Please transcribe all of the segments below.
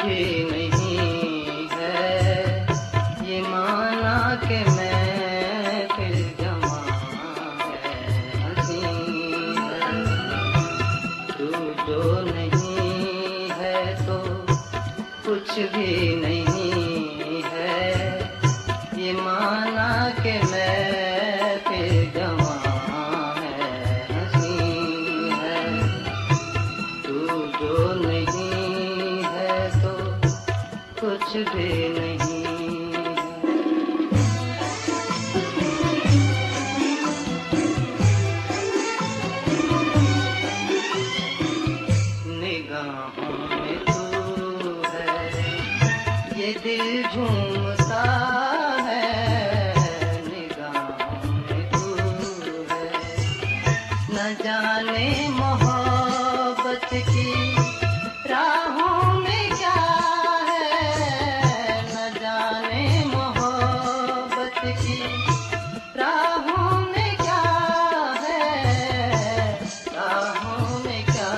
भी नहीं है ये माना कि मैं फिर जमा है हंसी है तू जो नहीं है तो कुछ भी नहीं है ये माना कि मैं फिर जमा है हंसी है तू जो नहीं है तो कुछ भी नहीं निगाहों में तू है ये दिल झूमता है निगाहों में तू है न जाने मोहब्बत की राहों में क्या है न जाने मोहब्बत की राहों में क्या है राहों में क्या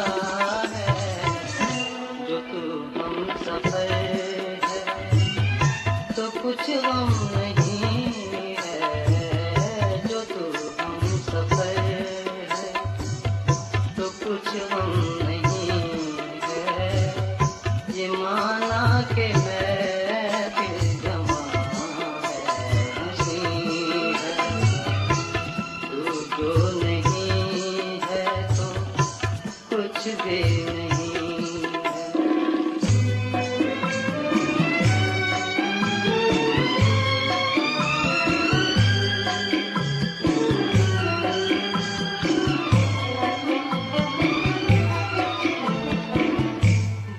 है जो तू हम सफर है तो कुछ गम नहीं है जो तू हम सफर है तो कुछ गम नहीं है ये माना कि मैं फिर जमा है हंसी है तू जो नहीं है तो कुछ भी नहीं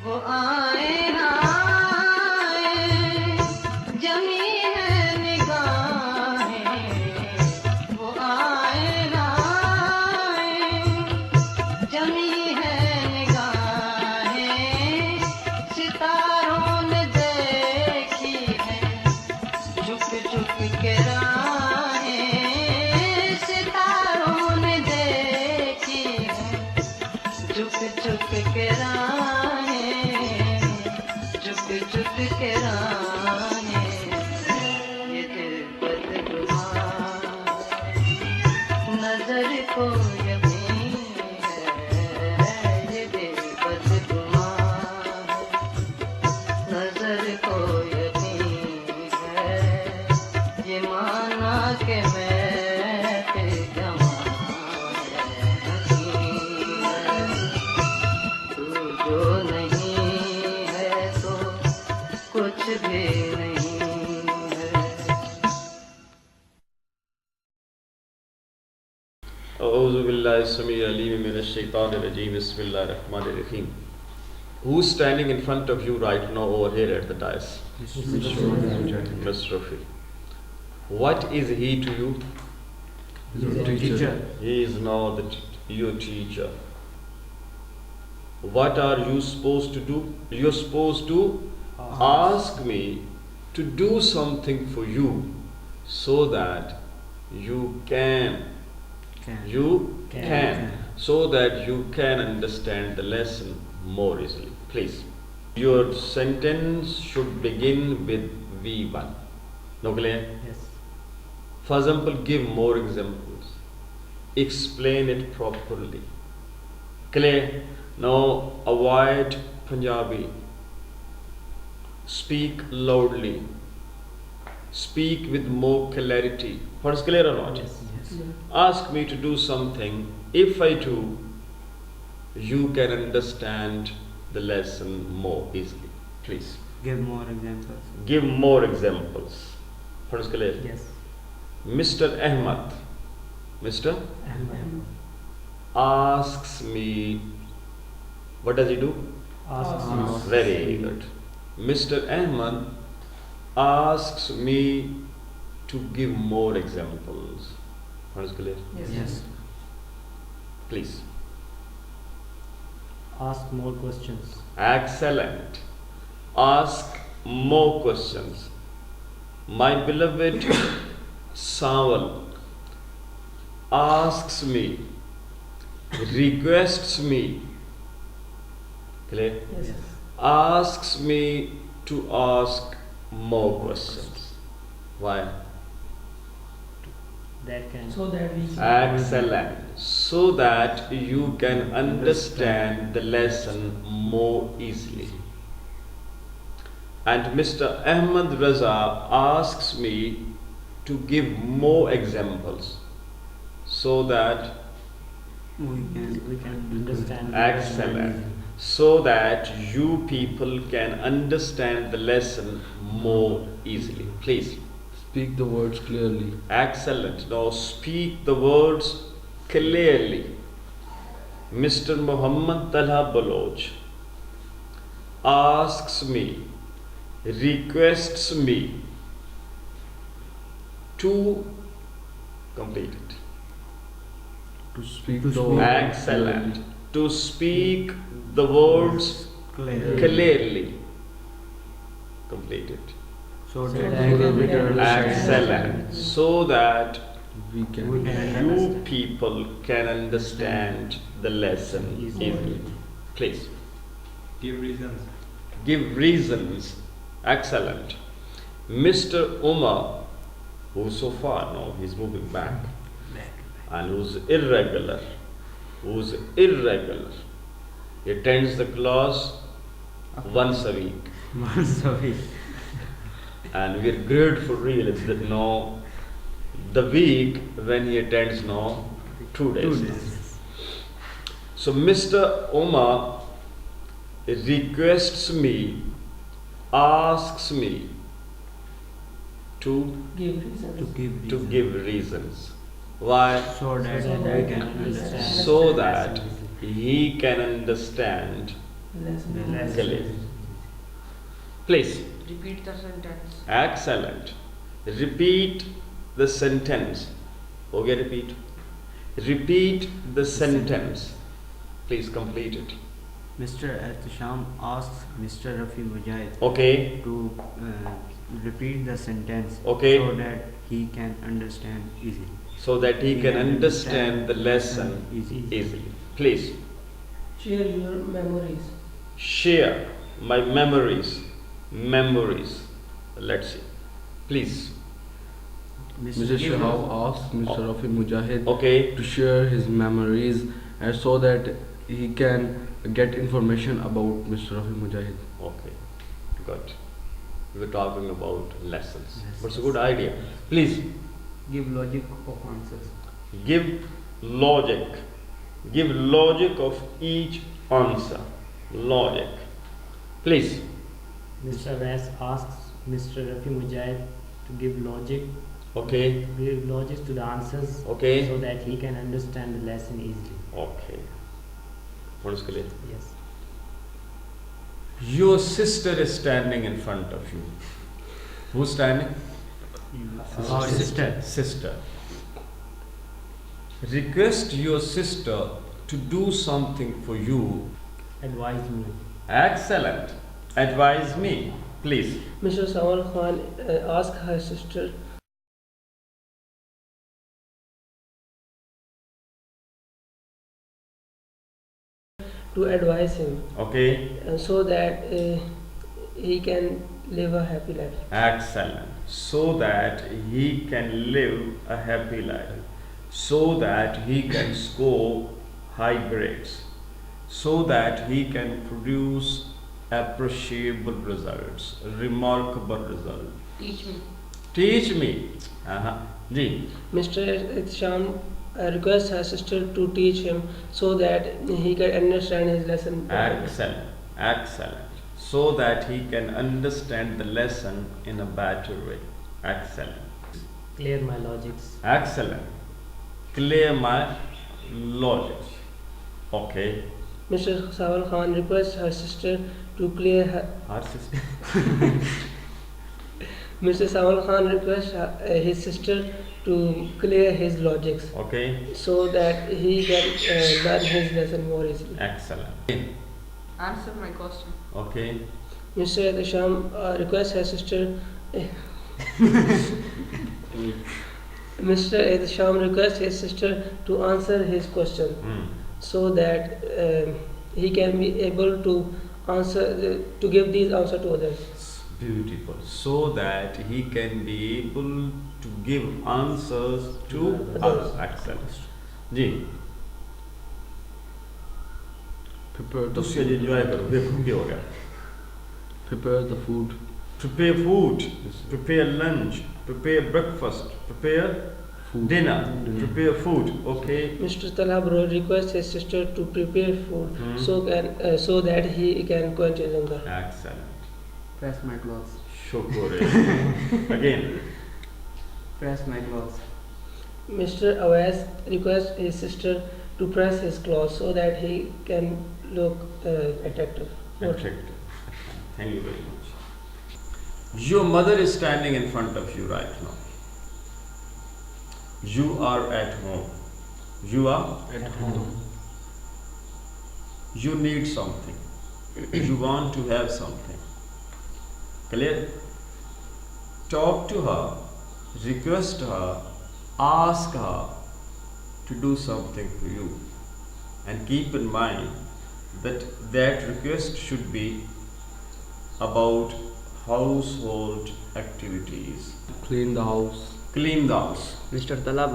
वो आए ना आए जमी है निगाहें वो आए ना आए जमी है निगाहें सितारों ने देखी है झुक झुक के राहें सितारों ने देखी है झुक झुक के राहें झुक झुक के राहें ये दिल बदगुमा नजर को यकीन है ये दिल बदगुमा नजर को यकीन है ये माना कि मैं फिर जमा है हंसी है तू जो नहीं है तो कुछ भी नहीं है औज़ु बिल्लाहि समीउल अलीम मिनश शैतानिर रजीम बिस्मिल्लाहिर रहमानिर रहीम Who's standing in front of you right now over here at the dais? Mr. Rafi. What is he to you? Teacher. He is now your teacher. What are you supposed to do? You're supposed to ask me to do something for you so that you can so that you can understand the lesson more easily. Please. Your sentence should begin with V1. No clear? Yes. For example, give more examples. Explain it properly. Clear? Now avoid Punjabi. Speak loudly. Speak with more clarity. What is clear or not? Yes. Ask me to do something. If I do, you can understand the lesson more easily. Please. Give more examples. Give more examples. What is clear? Yes. Mr. Ahmad. Mr. asks me. What does he do? Ask. Very good. Mr. Ahmad asks me to give more examples. What is clear? Yes. Please. Ask more questions. Excellent. Ask more questions. My beloved Saval asks me, requests me. Clear? Yes. asks me to ask more questions. Why? That can. So that we can. Excellent. So that you can understand the lesson more easily. And Mr. Ahmad Raza asks me to give more examples so that we can understand. excellent, so that you people can understand the lesson more easily. Please. Speak the words clearly. Excellent. Now speak the words clearly. Mr. Muhammad Talha Baloch asks me, requests me to complete it. To speak To the speak. words Excellent. clearly. To speak the words Clear. clearly. Complete it. So So that that we we can can Excellent. So that We can. We can you understand. people can understand the lesson easily. Please. Give reasons. Give reasons. Excellent. Mr. Umar, who's so far now, he's moving back, and who's irregular, he attends the class once a week, Once a week. and we're grateful really that now the week when he attends now 2 days. 2 days. So Mr. Umar requests me, asks me to give reasons. To give reasons. Why? So that So we that can we understand. can So that he can understand Lesson. The lesson. clearly. Please. Repeat the sentence. Excellent. Repeat the sentence. हो गया repeat? Repeat the sentence. Please complete it. Mr. Ehtisham asks Mr. Rafi Mujahid Okay. to repeat the sentence Okay. so that he can understand easily. So that he can understand the lesson easily. Please. Share your memories. Share my memories. Let's see. Please. Mr. Shahab asks Mr. Rafi Mujahid Okay. to share his memories and so that he can get information about Mr. Rafi Mujahid. Okay. Good. We were talking about lessons. Lessons. But it's a good idea. Please Give logic of answers. give logic. Give logic of each answer. Logic. Please. Mr. Ras asks Mr. Rafi Mujahid to give logic Okay. to the answers Okay. so that he can understand the lesson easily. Okay. What is clear? Yes. Your sister is standing in front of you. Who's standing? Our sister. Sister. Request your sister to do something for you. Advise me. Excellent. Advise me, please. Mr. Sawal Khan asked her sister to advise him Okay. so that he can live a happy life. Excellent. So that he can live a happy life. So that he can score high grades. So that he can produce appreciable results, remarkable results. Teach me. Teach me. Ji. Mr. Sham requests her sister to teach him so that he can understand his lesson. Excellent. Excellent. So that he can understand the lesson in a better way. Excellent. Clear my logics. Excellent. Clear my logic. Okay. Mr. Sawal Khan requests her sister to clear her. Our sister. Mr. Sawal Khan requests his sister to clear his logics Okay. so that he can learn his lesson more easily. Excellent. Answer my question. Okay. Mr. Sham requests her sister. Mr. Sham requests his sister to answer his question Hmm. so that he can be able to answer to give these answer to others. Beautiful. So that he can be able to give answers to others. Excellent. Ji Prepare the तुम enjoy करो देखो क्या हो गया. prepare the food. Prepare food, prepare lunch, prepare breakfast, prepare Food. dinner, prepare food. Okay. Mr. Talha requests his sister to prepare food so that he can quench his hunger. Excellent. Press my clothes. Shukr. Again. Press my clothes. Mr. Awais requests his sister to press his clothes so that he can look attractive. Attractive. Thank you very much. Your mother is standing in front of you right now. You are at home. You are At home. You need something. You want to have something. Clear? Talk to her, request her, ask her to do something for you. And keep in mind that that request should be about household activities. Clean the house. Clean the house. Mr. Talha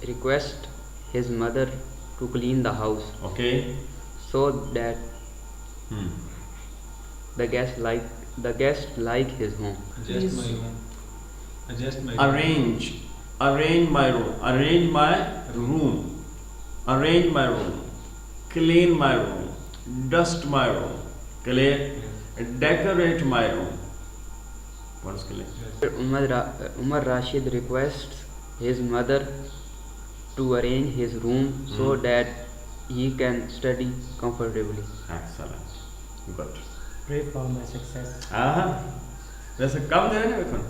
requests his mother to clean the house Okay? so that Hmm. the guest like his home. Adjust my room. Adjust my Arrange my room. Arrange my room. Arrange my room. Clean my room. Dust my room. Clear? Decorate my room. What's clear? Umar Rashid requests his mother to arrange his room so that he can study comfortably. Excellent. Good. Pray for my success. वैसे कम दे रहे हैं वेखन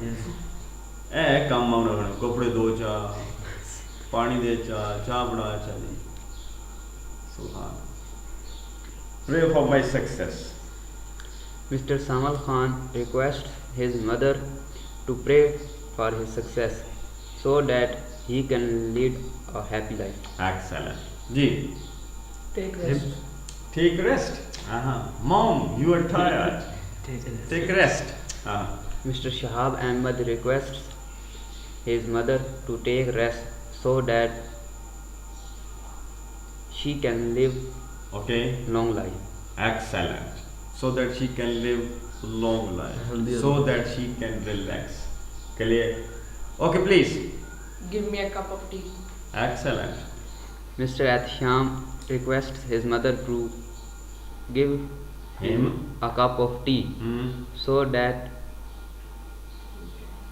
ए कम आउना वेखन कपड़े दो चा पानी दे चा बना चा जी सुभान Pray for my success. Mr. Samal Khan requests his mother to pray for his success so that he can lead a happy life. Excellent. Ji Take rest. Take rest. Mom, you are tired. Take rest. Mr. Shahab Ahmed requests his mother to take rest so that she can live Okay. long life. Excellent. So that she can live long life. Healthier So life. that she can relax. Clear? Okay, please. Give me a cup of tea. Excellent. Mr. Athsham requests his mother to give him a cup of tea so that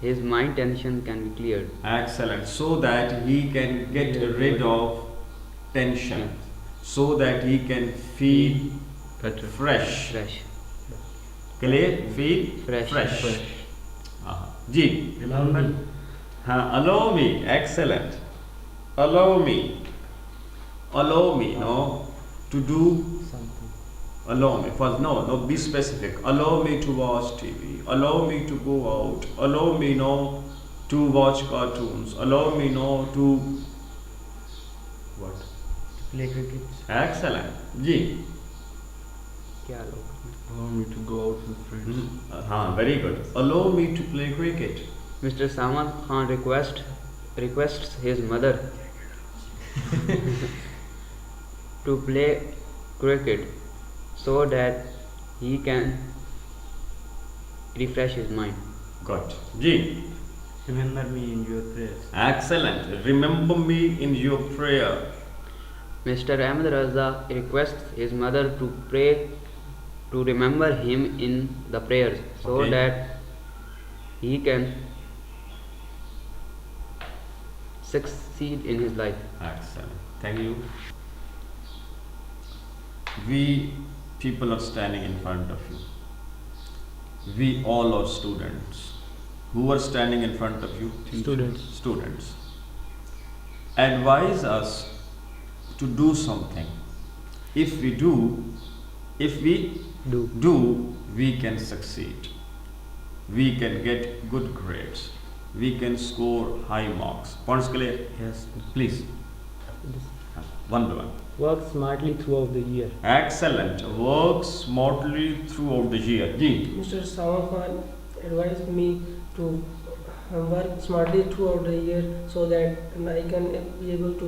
his mind tension can be cleared. Excellent. So that he can get rid of tension. So that he can feel Better. fresh. Fresh. Clear? Feel Fresh. Ji. Allow me. Allow me. Excellent. Allow me. Allow me. No. To do. Something. Allow me. First, no. Be specific. Allow me to watch TV. Allow me to go out. Allow me, to watch cartoons. Allow me, to. What? Play cricket. Excellent. जी. क्या लोग Allow me to go out with friends. Very good. Allow me to play cricket. Mr. Samal Khan requests his mother to play cricket so that he can refresh his mind. Good. Ji. Remember me in your prayers. Excellent. Remember me in your prayer. Mr. Ahmed Raza requests his mother to pray to remember him in the prayers so Okay. that he can succeed in his life. Excellent. Thank you. We people are standing in front of you. We all are students. Who are standing in front of you? Students. Students. Advise us to do something. If we do, we can succeed. We can get good grades. We can score high marks. Points clear? Yes. Please. One by one. Work smartly throughout the year. Excellent. Work smartly throughout the year. Ji. Mr. Samal Khan advised me to work smartly throughout the year so that I can be able to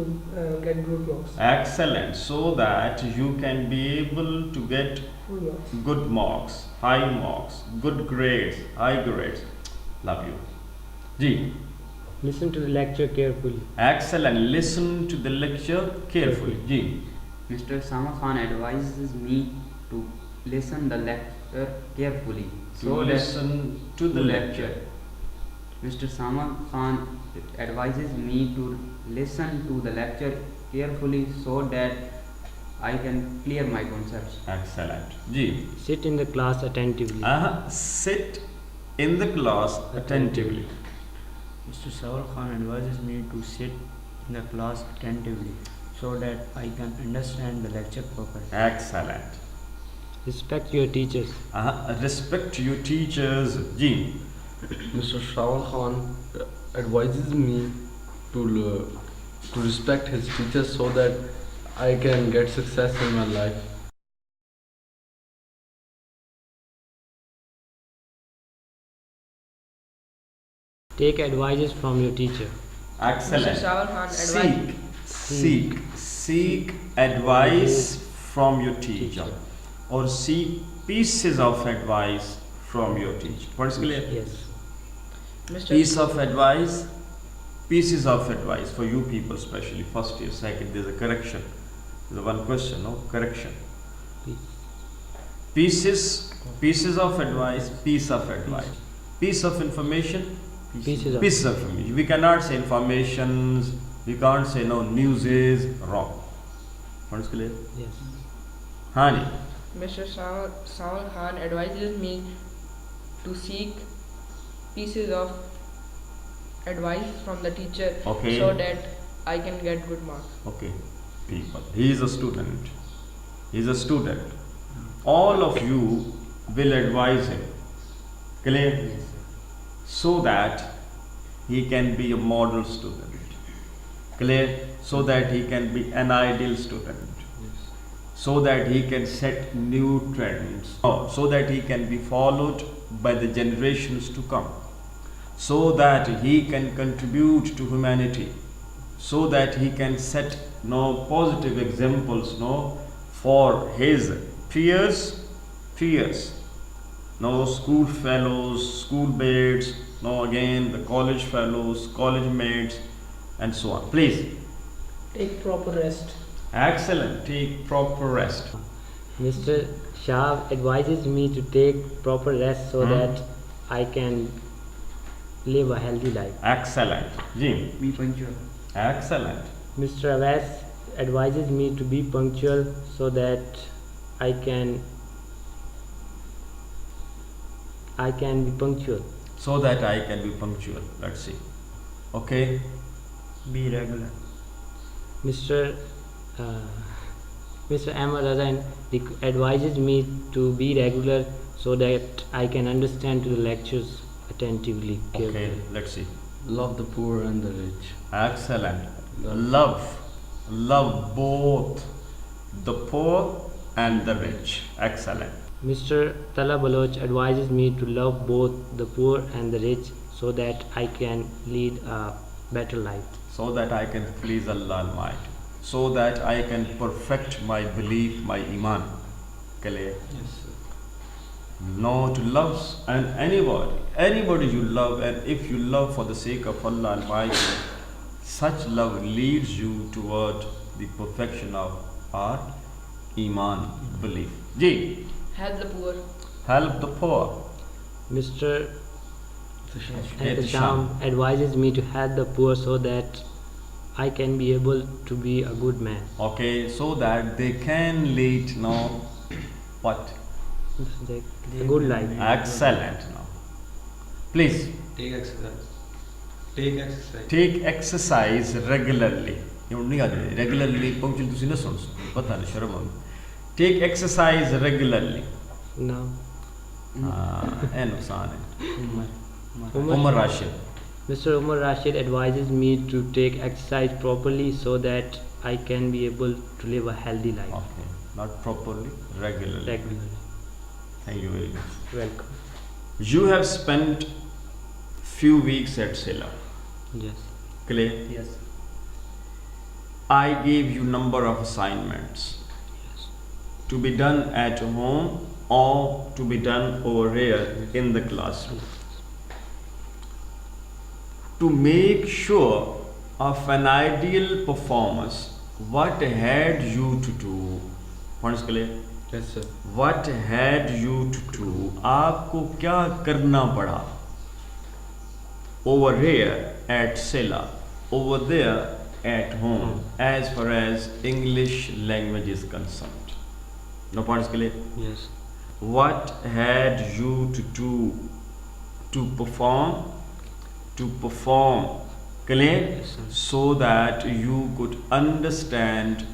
get good marks. Excellent. So that you can be able to get Full marks. good marks, high marks, good grades, high grades. Love you. Ji. Listen to the lecture carefully. Excellent. Listen to the lecture carefully. Ji. Mr. Samal Khan advises me to listen the lecture carefully. To listen to the lecture. Mr. Samal Khan advises me to listen to the lecture carefully so that I can clear my concepts. Excellent. Ji. Sit in the class attentively. Sit in the class attentively. Mr. Samal Khan advises me to sit in the class attentively so that I can understand the lecture properly. Excellent. Respect your teachers. Respect your teachers. Ji. Mr. Samal Khan advises me to respect his teachers so that I can get success in my life. Take advices from your teacher. Excellent. Mr. Samal Khan Seek advice from your teacher, or seek pieces of advice from your teacher. What is clear? Yes. Piece of advice, pieces of advice for you people, especially first year, second. There's a correction. There's one question, no correction. Pieces of advice, piece of advice, piece of information. Pieces of Pieces of information. We cannot say informations. We can't say no news is wrong. What is clear? Yes. Hani. Mr. Samal Khan advises me to seek pieces of advice from the teacher Okay. so that I can get good marks. Okay. People. He is a student. He is a student. All of you will advise him. Clear? So that he can be a model student. Clear? So that he can be an ideal student. So that he can set new trends. So that he can be followed by the generations to come. So that he can contribute to humanity. So that he can set positive examples for his peers, school fellows, schoolmates, again the college fellows, college mates, and so on. Please. Take proper rest. Excellent. Take proper rest. Mr. Shah advises me to take proper rest so that I can live a healthy life. Excellent. Jim. Be punctual. Excellent. Mr. Awais advises me to be punctual so that I can be punctual. So that I can be punctual. Let's see. Okay. Be regular. Mr. Ahmad Azan advises me to be regular so that I can understand to the lectures attentively. Okay. Carefully. Let's see. Love the poor and the rich. Excellent. Love both the poor and the rich. Excellent. Mr. Tala Baloch advises me to love both the poor and the rich so that I can lead a better life. So that I can please Allah Almighty. So that I can perfect my belief, my iman. Clear? Yes, sir. No, to love and anybody you love, and if you love for the sake of Allah Almighty, such love leads you toward the perfection of our iman, belief. Ji. Help the poor. Help the poor. Mr. Ehtisham. Sham advises me to help the poor so that I can be able to be a good man. Okay, so that they can lead what? A good life. Excellent. Now, please Take exercise. Take exercise. take exercise regularly. Regularly, punctual ਤੁਸੀਂ ਨਾ ਸੁਣ ਪਤਾ ਨਹੀਂ ਸ਼ਰਮ ਆਉਂਦੀ. Take exercise regularly. No. ਇਹ ਨੁਕਸਾਨ ਹੈ. Umar Umar Rashid. Mr. Umar Rashid advises me to take exercise properly so that I can be able to live a healthy life Okay. Not properly, regularly. regularly. Thank you very much. Welcome. You have spent few weeks at SILAH. Yes. Clear? Yes. I gave you number of assignments Yes. to be done at home or to be done over here in the classroom. To make sure of an ideal performance, what had you to do? What is clear? Yes, sir. What had you to do? आपको क्या करना पड़ा? Over here at SILAH, over there at home, as far as English language is concerned. No point is clear? Yes. What had you to do to perform? To perform, clear? Yes, sir. So that you could understand,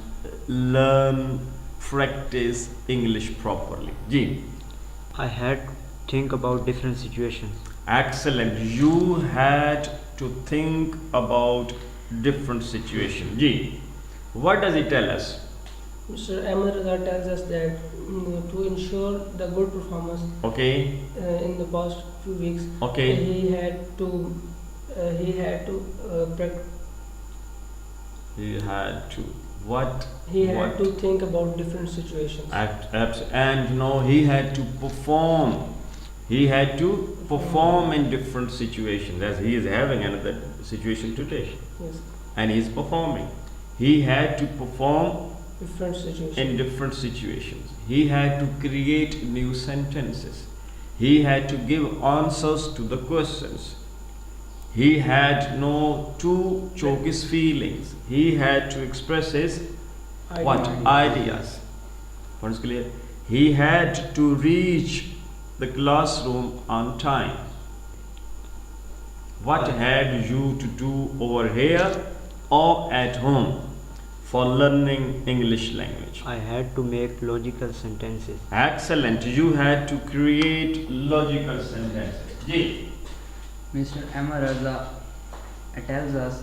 learn, practice English properly. Ji. I had to think about different situations. Excellent. You had to think about different situations. Ji. What does it tell us? Mr. Ahmed Raza tells us that to ensure the good performance Okay. in the past few weeks, Okay. he had to practice. He had to. What? He had what? to think about different situations. And he had to perform. He had to perform in different situations, as he is having another situation today, Yes, and he is performing. He had to perform different situations. in different situations. He had to create new sentences. He had to give answers to the questions. He had no to choke his feelings. He had to express his what? Ideas. What is clear? He had to reach the classroom on time. What had you to do over here or at home for learning English language? I had to make logical sentences. Excellent. You had to create logical sentences. Ji. Mr. Amaraza tells us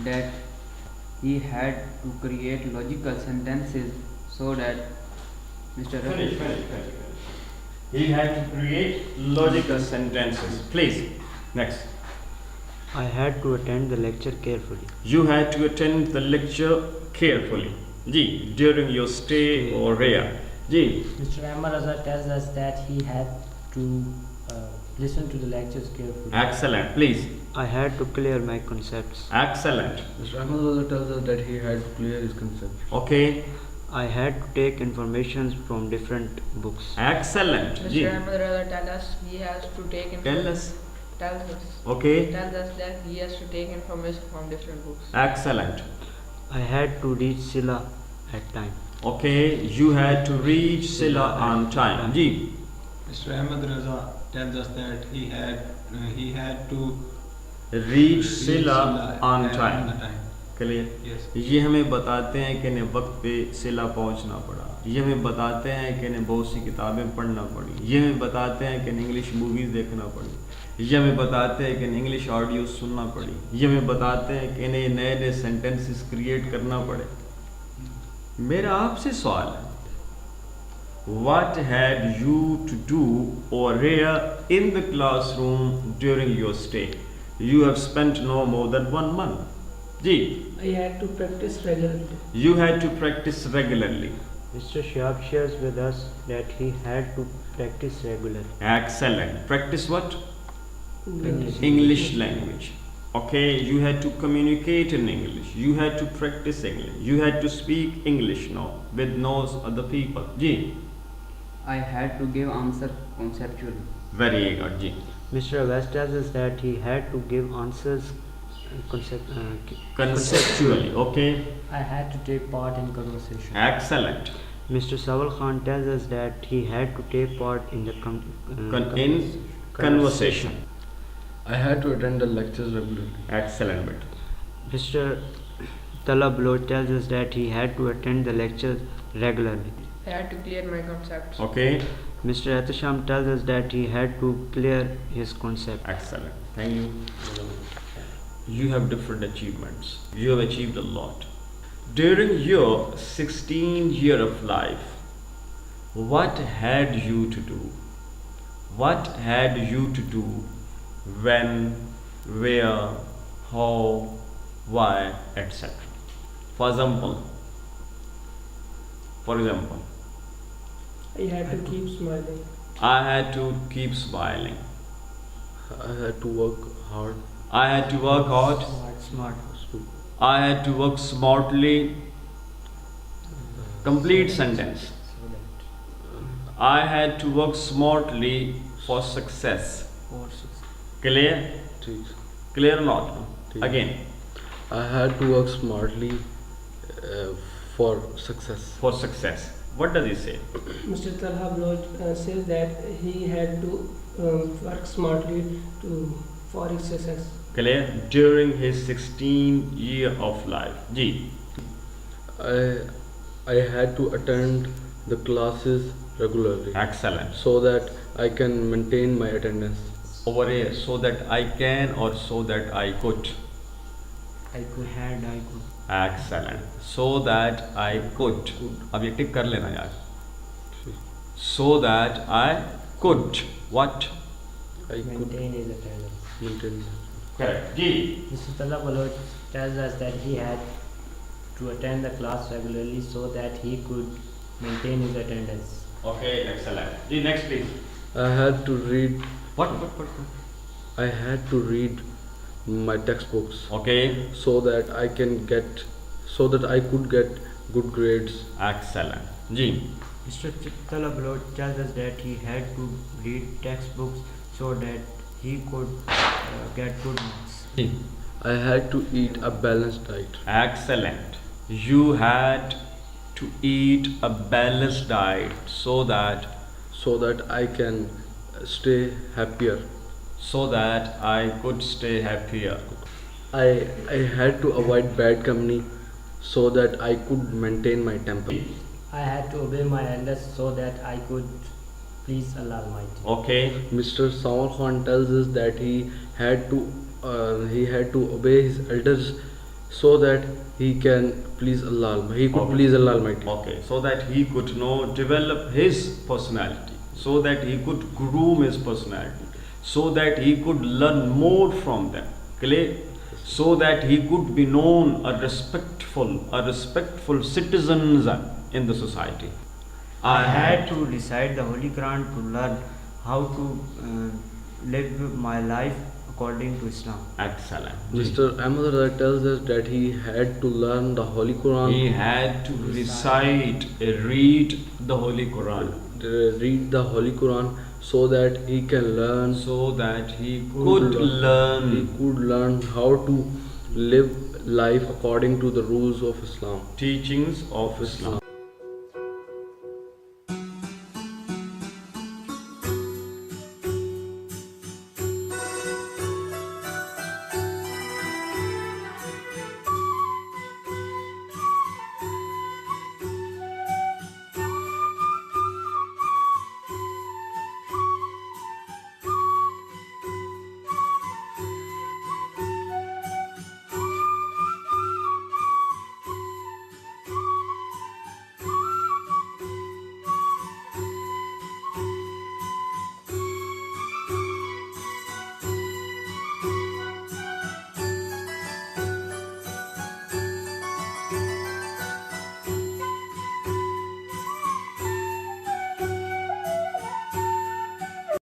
that he had to create logical sentences so that Mr. Finish. He had to create logical sentences. Please. Next. I had to attend the lecture carefully. You had to attend the lecture carefully. Ji. During your stay over here. Ji. Mr. Amaraza tells us that he had to listen to the lectures carefully. Excellent. Please. I had to clear my concepts. Excellent. Mr. Ahmed tells us that he had to clear his concept. Okay. I had to take information from different books. Excellent. Ji. Mr. Ahmed Raza tells us he has to take Tell us. tells Okay. that he has to take information from different books. Excellent. I had to reach SILAH at time. Okay. You had to reach SILAH on time. Ji. Mr. Ahmed Raza tells us that he had to Reach SILAH on on the time. time. Clear? Yes. ये हमें बताते हैं कि इन्हें वक्त पे सिला पहुंचना पड़ा, ये हमें बताते हैं कि इन्हें बहुत सी किताबें पढ़ना पड़ी, ये हमें बताते हैं कि इन्हें इंग्लिश मूवीज़ देखना पड़ी, ये हमें बताते हैं कि इन्हें इंग्लिश ऑडियो सुनना पड़ी, ये हमें बताते हैं कि इन्हें नए नए सेंटेंसेस क्रिएट करना पड़े। मेरा आपसे सवाल है, what had you to do over here in the classroom during your stay? You have spent no more than 1 month. Ji. I had to practice regularly. You had to practice regularly. Mr. Shihab shares with us that he had to practice regularly. Excellent. Practice what? English. English language. Okay, you had to communicate in English. You had to practice English. You had to speak English now with those other people. Ji. I had to give answer conceptually. Very good. Ji. Mr. West tells us that he had to give answers Conceptually. Okay. I had to take part in conversation. Excellent. Mr. Sawal Khan tells us that he had to take part in the In conversation. I had to attend the lectures regularly. Excellent. Beta. Mr. Talab Lo tells us that he had to attend the lectures regularly. I had to clear my concepts. Okay. Mr. Atasham tells us that he had to clear his concept. Excellent. Thank you. You have different achievements. You have achieved a lot. During your 16th year of life, what had you to do? What had you to do? When, where, how, why, etc. For example, I had to keep smiling. I had to keep smiling. I had to work hard. I had to work hard. Smart. I had to work smartly. Complete sentence. I had to work smartly for success. Clear? ठीक. Clear or not? ठीक. Again. I had to work smartly for success. For success. What does he say? Mr. Talha Bloch says that he had to work smartly for his success. Clear? During his 16th year of life. Ji. I had to attend the classes regularly Excellent. so that I can maintain my attendance. Over here, so that I can or so that I could. I could. Excellent. So that I could. अब ये टिक कर लेना यार. So that I could. What? I could Maintain his attendance. maintain. Correct. Ji. Mr. Talha Baloch tells us that he had to attend the class regularly so that he could maintain his attendance. Okay, excellent. Ji, next please. I had to read. What? I had to read my textbooks Okay. so that I could get good grades. Excellent. Ji. Mr. Talha Baloch tells us that he had to read textbooks so that he could get good marks. Ji. I had to eat a balanced diet. Excellent. You had to eat a balanced diet so that I can stay happier. so that I could stay happier. I had to avoid bad company so that I could maintain my temper. I had to obey my elders so that I could please Allah Almighty. Okay. Mr. Samal Khan tells us that he had to obey his elders so that he can please Allah. He could Okay. please Allah Almighty. Okay. So that he could develop his personality. So that he could groom his personality. So that he could learn more from them. Clear? So that he could be known a respectful citizen in the society. I had to recite the Holy Quran to learn how to live my life according to Islam. Excellent. Mr. Ahmad Raza tells us that he had to learn the Holy Quran, He had to read the Holy Quran. read the Holy Quran so that he can learn. So that he could learn. He could learn how to live life according to the rules of Islam. Teachings of Islam.